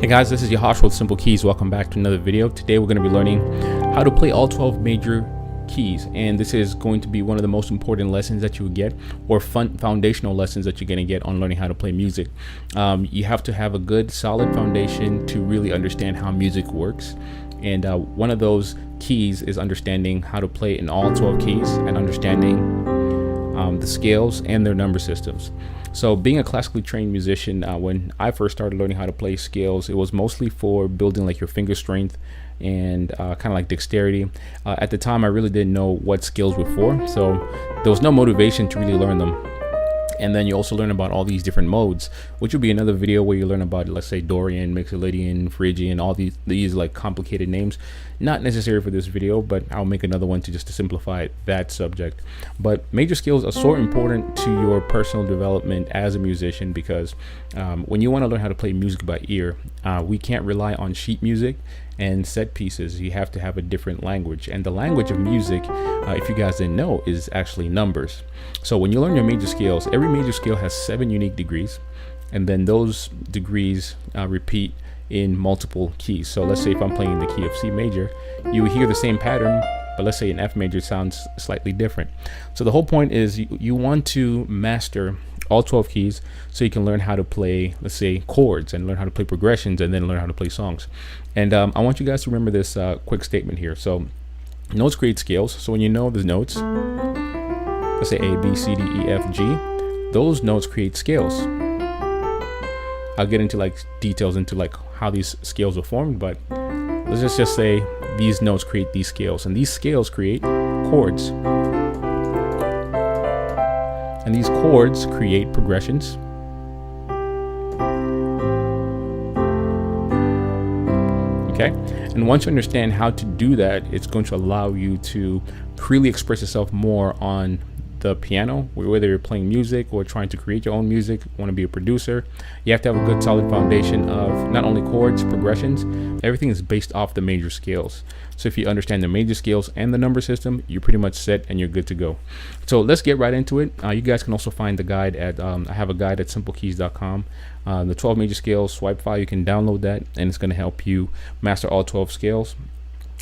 Hey guys, this is Yahash with Simple Keys. Welcome back to another video. Today we're going to be learning how to play all 12 major keys, and this is going to be one of the most important lessons that you would get, or foundational lessons that you're going to get on learning how to play music. You have to have a good solid foundation to really understand how music works, and one of those keys is understanding how to play in all 12 keys and understanding the scales and their number systems. So being a classically trained musician, when I first started learning how to play scales, it was mostly for building like your finger strength and kind of like dexterity. At the time, I really didn't know what scales were for, so there was no motivation to really learn them. And then you also learn about all these different modes, which will be another video where you learn about, let's say, Dorian, Mixolydian, Phrygian, all these like complicated names. Not necessary for this video, but I'll make another one to simplify that subject. But major scales are so important to your personal development as a musician, because when you want to learn how to play music by ear, we can't rely on sheet music and set pieces. You have to have a different language, and the language of music, if you guys didn't know, is actually numbers. So when you learn your major scales, every major scale has 7 unique degrees, and then those degrees repeat in multiple keys. So let's say if I'm playing the key of C major, you hear the same pattern, but let's say in F major it sounds slightly different. So the whole point is you want to master all 12 keys so you can learn how to play, let's say, chords, and learn how to play progressions, and then learn how to play songs. And I want you guys to remember this quick statement here. So notes create scales. So when you know the notes, let's say A, B, C, D, E, F, G, those notes create scales. I'll get into like details into like how these scales are formed, but let's just say these notes create these scales, and these scales create chords. And these chords create progressions. Okay, and once you understand how to do that, it's going to allow you to freely express yourself more on the piano, whether you're playing music or trying to create your own music, want to be a producer. You have to have a good solid foundation of not only chords, progressions. Everything is based off the major scales. So if you understand the major scales and the number system, you're pretty much set and you're good to go. So let's get right into it. You guys can also find the guide at I have a guide at simplekeys.com. The 12 major scales swipe file, you can download that, and it's going to help you master all 12 scales.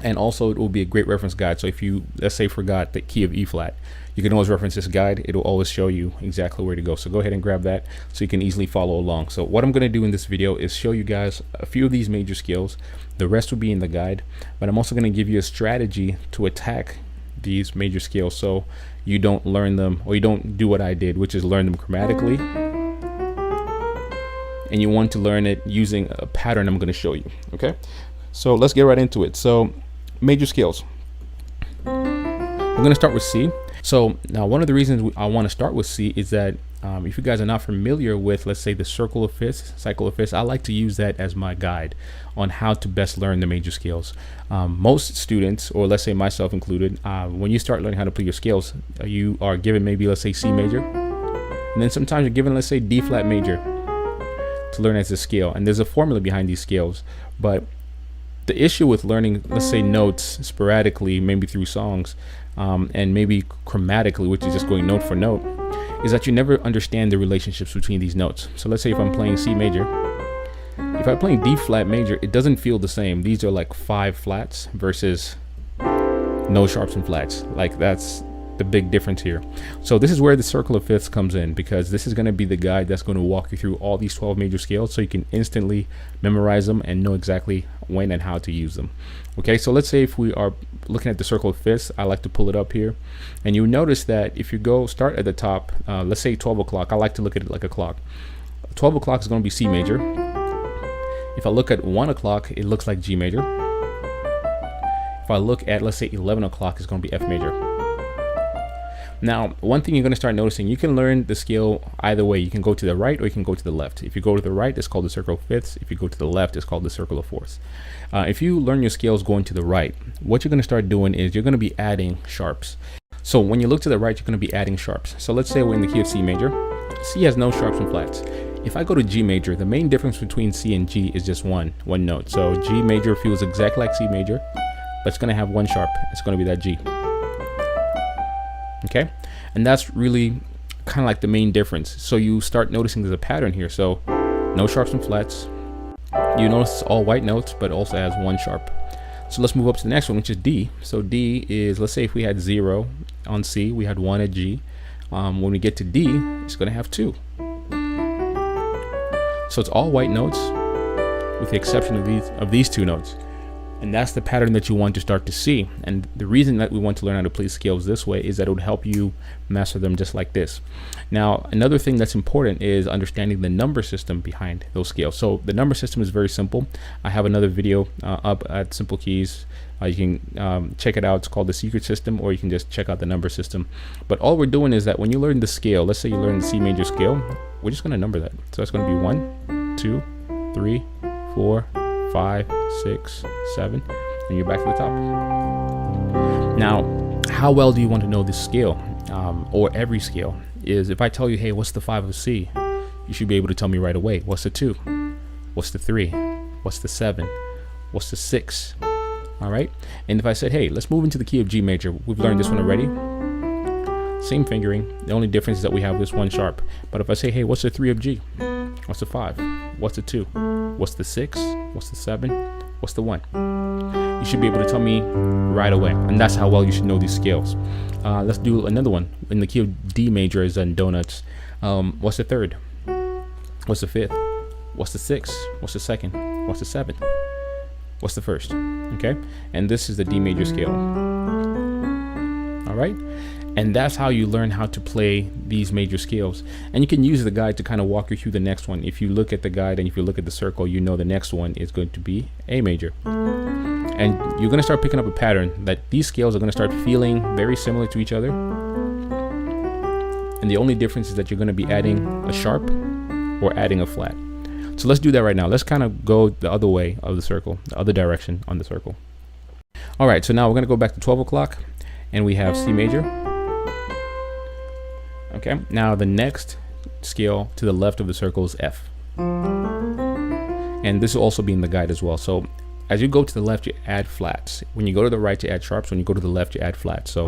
And also it will be a great reference guide. So if you, let's say, forgot the key of E flat, you can always reference this guide. It will always show you exactly where to go. So go ahead and grab that so you can easily follow along. So what I'm going to do in this video is show you guys a few of these major scales. The rest will be in the guide, but I'm also going to give you a strategy to attack these major scales so you don't learn them, or you don't do what I did, which is learn them chromatically. And you want to learn it using a pattern I'm going to show you. Okay, so let's get right into it. So major scales, we're going to start with C. So now one of the reasons I want to start with C is that if you guys are not familiar with, let's say, the circle of fifths, cycle of fifths, I like to use that as my guide on how to best learn the major scales. Most students, or let's say myself included, when you start learning how to play your scales, you are given maybe, let's say, C major, and then sometimes you're given, let's say, D flat major to learn as a scale. And there's a formula behind these scales, but the issue with learning, let's say, notes sporadically, maybe through songs, and maybe chromatically, which is just going note for note, is that you never understand the relationships between these notes. So let's say if I'm playing C major, if I'm playing D flat major, it doesn't feel the same. These are like 5 flats versus no sharps and flats. Like, that's the big difference here. So this is where the circle of fifths comes in, because this is going to be the guide that's going to walk you through all these 12 major scales so you can instantly memorize them and know exactly when and how to use them. Okay, so let's say if we are looking at the circle of fifths, I like to pull it up here, and you notice that if you go start at the top, let's say 12 o'clock, I like to look at it like a clock. 12 o'clock is going to be C major. If I look at 1 o'clock, it looks like G major. If I look at, let's say, 11 o'clock, it's going to be F major. Now, one thing you're going to start noticing, you can learn the scale either way. You can go to the right or you can go to the left. If you go to the right, it's called the circle of fifths. If you go to the left, it's called the circle of fourths. If you learn your scales going to the right, what you're going to start doing is you're going to be adding sharps. So when you look to the right, you're going to be adding sharps. So let's say we're in the key of C major. C has no sharps and flats. If I go to G major, the main difference between C and G is just one note. So G major feels exactly like C major, but it's going to have 1 sharp. It's going to be that G. Okay, and that's really kind of like the main difference. So you start noticing there's a pattern here. So no sharps and flats, You notice it's all white notes, but also has one sharp. So let's move up to the next one, which is D. So D is, let's say if we had 0 on C, we had 1 at G. When we get to D, it's going to have 2. So it's all white notes, with the exception of these 2 notes. And that's the pattern that you want to start to see. And the reason that we want to learn how to play scales this way is that it would help you master them just like this. Now, another thing that's important is understanding the number system behind those scales. So the number system is very simple. I have another video up at Simple Keys. You can check it out. It's called the secret system, or you can just check out the number system. But all we're doing is that when you learn the scale, let's say you learn the C major scale, we're just going to number that. So it's going to be 1, 2, 3, 4, 5, 6, 7, and you're back to the top. Now, how well do you want to know this scale, or every scale? Is if I tell you, hey, what's the 5 of C? You should be able to tell me right away. What's the 2? What's the 3? What's the 7? What's the 6? All right. And if I said, hey, let's move into the key of G major, we've learned this one already. Same fingering. The only difference is that we have this one sharp. But if I say, hey, what's the 3 of G? What's the 5? What's the 2? What's the 6? What's the 7? What's the 1? You should be able to tell me right away. And that's how well you should know these scales. Let's do another one. In the key of D major is in donuts. What's the 3rd? What's the 5th? What's the 6th? What's the 2nd? What's the 7th? What's the 1st? Okay? And this is the D major scale. All right? And that's how you learn how to play these major scales. And you can use the guide to kind of walk you through the next one. If you look at the guide and if you look at the circle, you know the next one is going to be A major. And you're going to start picking up a pattern that these scales are going to start feeling very similar to each other. And the only difference is that you're going to be adding a sharp or adding a flat. So let's do that right now. Let's kind of go the other way of the circle, the other direction on the circle. All right, so now we're going to go back to 12 o'clock and we have C major. Okay, now the next scale to the left of the circle is F. And this will also be in the guide as well. So as you go to the left, you add flats. When you go to the right, you add sharps. When you go to the left, you add flats. So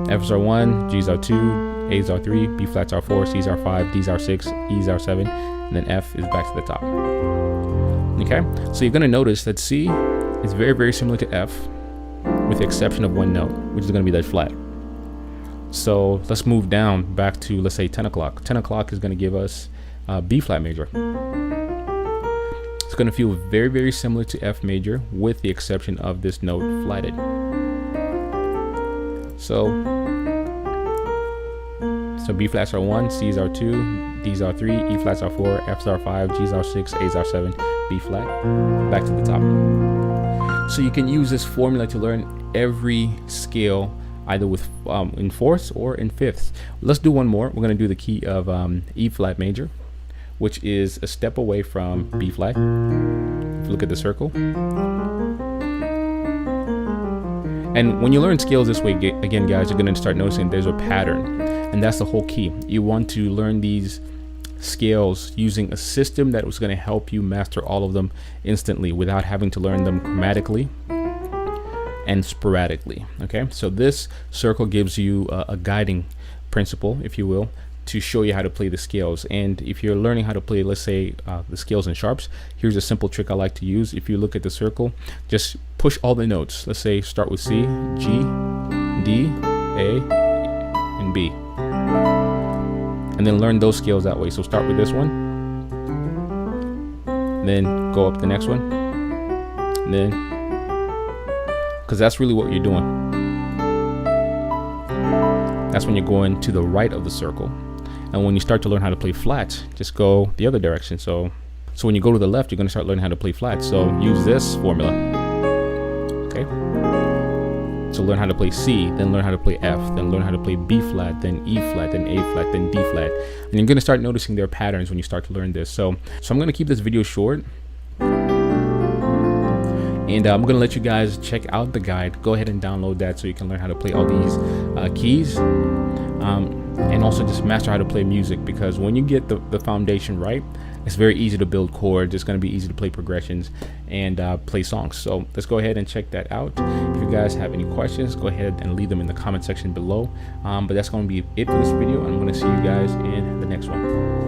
F's are 1, G's are 2, A's are 3, B flats are 4, C's are 5, D's are 6, E's are 7, and then F is back to the top. Okay, so you're going to notice that C is very, very similar to F with the exception of one note, which is going to be that flat. So let's move down back to, let's say, 10 o'clock. 10 o'clock is going to give us B flat major. It's going to feel very, very similar to F major with the exception of this note flatted. So B flats are 1, C's are 2, D's are 3, E flats are 4, F's are 5, G's are 6, A's are 7, B flat, back to the top. So you can use this formula to learn every scale either with in fourths or in fifths. Let's do one more. We're going to do the key of E flat major, which is a step away from B flat. If you look at the circle. And when you learn scales this way, again, guys, you're going to start noticing there's a pattern. And that's the whole key. You want to learn these scales using a system that was going to help you master all of them instantly without having to learn them chromatically and sporadically. Okay, so this circle gives you a guiding principle, if you will, to show you how to play the scales. And if you're learning how to play, let's say, the scales and sharps, here's a simple trick I like to use. If you look at the circle, just push all the notes. Let's say start with C, G, D, A, and B, and then learn those scales that way. So start with this one, then go up the next one, and then, because that's really what you're doing. That's when you're going to the right of the circle. And when you start to learn how to play flats, just go the other direction. So when you go to the left, you're going to start learning how to play flats. So use this formula. Okay. So learn how to play C, then learn how to play F, then learn how to play B flat, then E flat, then A flat, then D flat. And you're going to start noticing their patterns when you start to learn this. So I'm going to keep this video short. And I'm going to let you guys check out the guide. Go ahead and download that so you can learn how to play all these keys. And also just master how to play music, because when you get the foundation right, it's very easy to build chords. It's going to be easy to play progressions and play songs. So let's go ahead and check that out. If you guys have any questions, go ahead and leave them in the comment section below. But that's going to be it for this video. I'm going to see you guys in the next one.